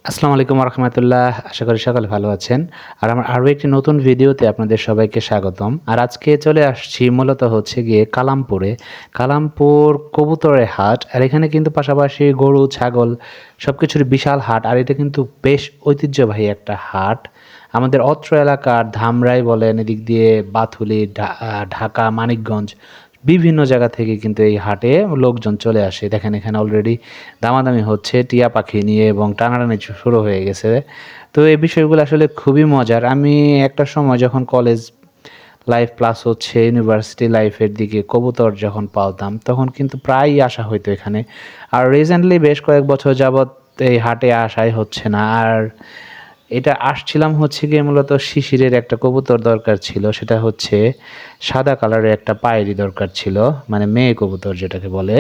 আসসালামু আলাইকুম রহমতুল্লাহ। আশা করি সকলে ভালো আছেন। আর আমার আরও একটি নতুন ভিডিওতে আপনাদের সবাইকে স্বাগতম। আর আজকে চলে আসছি মূলত হচ্ছে গিয়ে কালামপুরে। কালামপুর কবুতরের হাট। আর এখানে কিন্তু পাশাপাশি গরু, ছাগল সবকিছুর বিশাল হাট। আর এটা কিন্তু বেশ ঐতিহ্যবাহী একটা হাট। আমাদের অত্র এলাকার ধামরাই বলেন, এদিক দিয়ে বাথুলি, ঢাকা, মানিকগঞ্জ বিভিন্ন জায়গা থেকে কিন্তু এই হাটে লোকজন চলে আসে। দেখেন এখানে অলরেডি দামাদামি হচ্ছে টিয়া পাখি নিয়ে এবং টানাটানি শুরু হয়ে গেছে। তো এই বিষয়গুলো আসলে খুবই মজার। আমি একটা সময় যখন কলেজ লাইফ প্লাস হচ্ছে ইউনিভার্সিটি লাইফের দিকে কবুতর যখন পালতাম তখন কিন্তু প্রায়ই আসা হইতো এখানে। আর রিসেন্টলি বেশ কয়েক বছর যাবৎ এই হাটে আসাই হচ্ছে না। আর এটা আসছিলাম হচ্ছে গিয়ে মূলত শিশিরের একটা কবুতর দরকার ছিল, সেটা হচ্ছে সাদা কালারের একটা পায়েরি দরকার ছিল, মানে মেয়ে কবুতর যেটাকে বলে।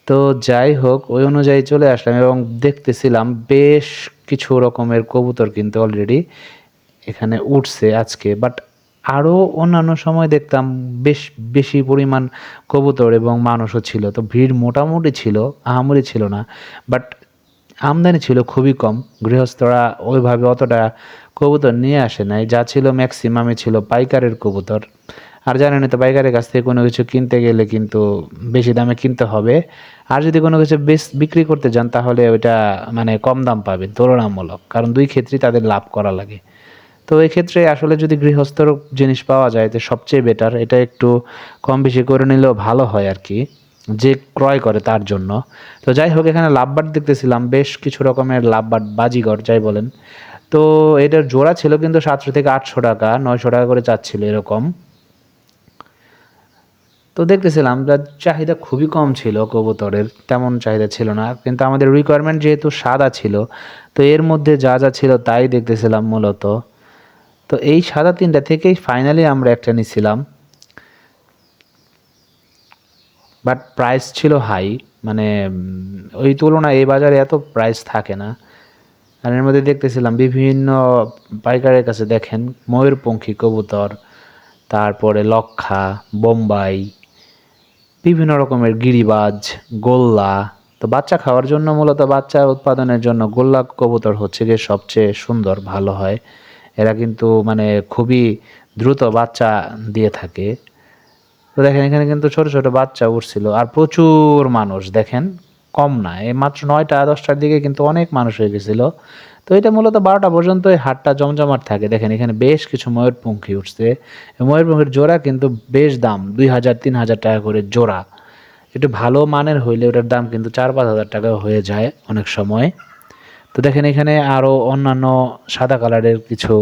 তো যাই হোক ওই অনুযায়ী চলে আসলাম এবং দেখতেছিলাম বেশ কিছু রকমের কবুতর কিন্তু অলরেডি এখানে উঠছে আজকে। বাট আরও অন্যান্য সময় দেখতাম বেশ বেশি পরিমাণ কবুতর এবং মানুষও ছিল। তো ভিড় মোটামুটি ছিল, আহামরি ছিল না। বাট আমদানি ছিল খুবই কম। গৃহস্থরা ওইভাবে অতটা কবুতর নিয়ে আসে নাই। যা ছিল ম্যাক্সিমামই ছিল পাইকারের কবুতর। আর জানেনই তো পাইকারের কাছ থেকে কোনো কিছু কিনতে গেলে কিন্তু বেশি দামে কিনতে হবে। আর যদি কোনো কিছু বিক্রি করতে যান তাহলে ওইটা মানে কম দাম পাবেন তুলনামূলক। কারণ ২ ক্ষেত্রেই তাদের লাভ করা লাগে। তো এই ক্ষেত্রে আসলে যদি গৃহস্থর জিনিস পাওয়া যায় তো সবচেয়ে বেটার। এটা একটু কম বেশি করে নিলেও ভালো হয় আরকি, যে ক্রয় করে তার জন্য। তো যাই হোক এখানে লাভবার্ড দেখতেছিলাম, বেশ কিছু রকমের লাভবার্ড, বাজিগর যাই বলেন। তো এটার জোড়া ছিল কিন্তু ৭০০ থেকে ৮০০ টাকা, ৯০০ টাকা করে চাচ্ছিল এরকম। তো দেখতেছিলাম যার চাহিদা খুবই কম ছিল কবুতরের, তেমন চাহিদা ছিল না। কিন্তু আমাদের রিকোয়ারমেন্ট যেহেতু সাদা ছিল, তো এর মধ্যে যা, যা ছিল তাই দেখতেছিলাম মূলত। তো এই সাদা ৩টা থেকেই ফাইনালি আমরা একটা নিছিলাম। বাট প্রাইস ছিল হাই, মানে ওই তুলনায় এই বাজারে এত প্রাইস থাকে না। আর এর মধ্যে দেখতেছিলাম বিভিন্ন পাইকারের কাছে দেখেন ময়ূরপঙ্খী কবুতর, তারপরে লক্ষা, বোম্বাই, বিভিন্ন রকমের গিরিবাজ, গোল্লা। তো বাচ্চা খাওয়ার জন্য মূলত বাচ্চা উৎপাদনের জন্য গোল্লা কবুতর হচ্ছে গিয়ে সবচেয়ে সুন্দর, ভালো হয়। এরা কিন্তু মানে খুবই দ্রুত বাচ্চা দিয়ে থাকে। তো দেখেন এখানে কিন্তু ছোট, ছোট বাচ্চা উঠছিল আর প্রচুর মানুষ দেখেন, কম না। এই মাত্র ৯টা-১০টার দিকে কিন্তু অনেক মানুষ হয়ে গেছিল। তো এটা মূলত ১২টা পর্যন্ত এই হাটটা জমজমাট থাকে। দেখেন এখানে বেশ কিছু ময়ূরপঙ্খী উঠছে। এই ময়ূরপঙ্খীর জোড়া কিন্তু বেশ দাম, ২,০০০-৩,০০০ টাকা করে জোড়া। একটু ভালো মানের হইলে ওটার দাম কিন্তু ৪-৫ হাজার টাকাও হয়ে যায় অনেক সময়। তো দেখেন এখানে আরও অন্যান্য সাদা কালারের কিছু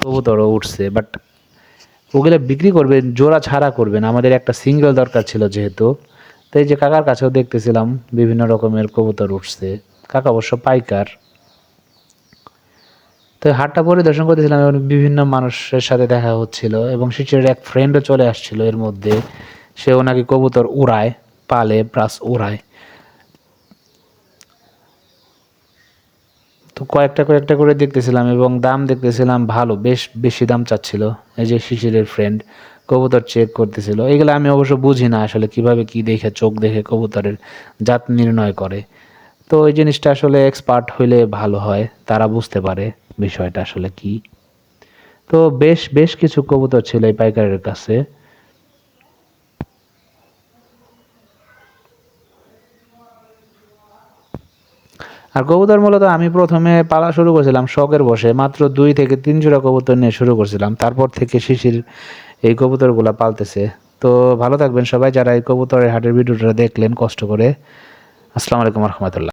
কবুতরও উঠছে। বাট ওগুলো বিক্রি করবেন, জোড়া ছাড়া করবেন। আমাদের একটা সিঙ্গেল দরকার ছিল যেহেতু। তো এই যে কাকার কাছেও দেখতেছিলাম বিভিন্ন রকমের কবুতর উঠছে। কাকা অবশ্য পাইকার। তো হাটটা পরিদর্শন করতেছিলাম এবং বিভিন্ন মানুষের সাথে দেখা হচ্ছিল এবং শিশিরের এক ফ্রেন্ডও চলে আসছিল এর মধ্যে। সেও নাকি কবুতর উড়ায়, পালে প্লাস উড়ায়। তো কয়েকটা কয়েকটা করে দেখতেছিলাম এবং দাম দেখতেছিলাম ভালো, বেশ বেশি দাম চাচ্ছিল। এই যে শিশিরের ফ্রেন্ড কবুতর চেক করতেছিল। এগুলো আমি অবশ্য বুঝি না আসলে কিভাবে কি দেখে, চোখ দেখে কবুতরের জাত নির্ণয় করে। তো ওই জিনিসটা আসলে এক্সপার্ট হইলে ভালো হয়, তারা বুঝতে পারে বিষয়টা আসলে কি। তো বেশ বেশ কিছু কবুতর ছিল এই পাইকারের কাছে। আর কবুতর মূলত আমি প্রথমে পালা শুরু করেছিলাম শখের বসে, মাত্র ২ থেকে ৩ জোড়া কবুতর নিয়ে শুরু করছিলাম। তারপর থেকে শিশির এই কবুতরগুলা পালতেছে। তো ভালো থাকবেন সবাই যারা এই কবুতরের হাটের ভিডিওটা দেখলেন কষ্ট করে। আসসালামু আলাইকুম রহমতুল্লাহ।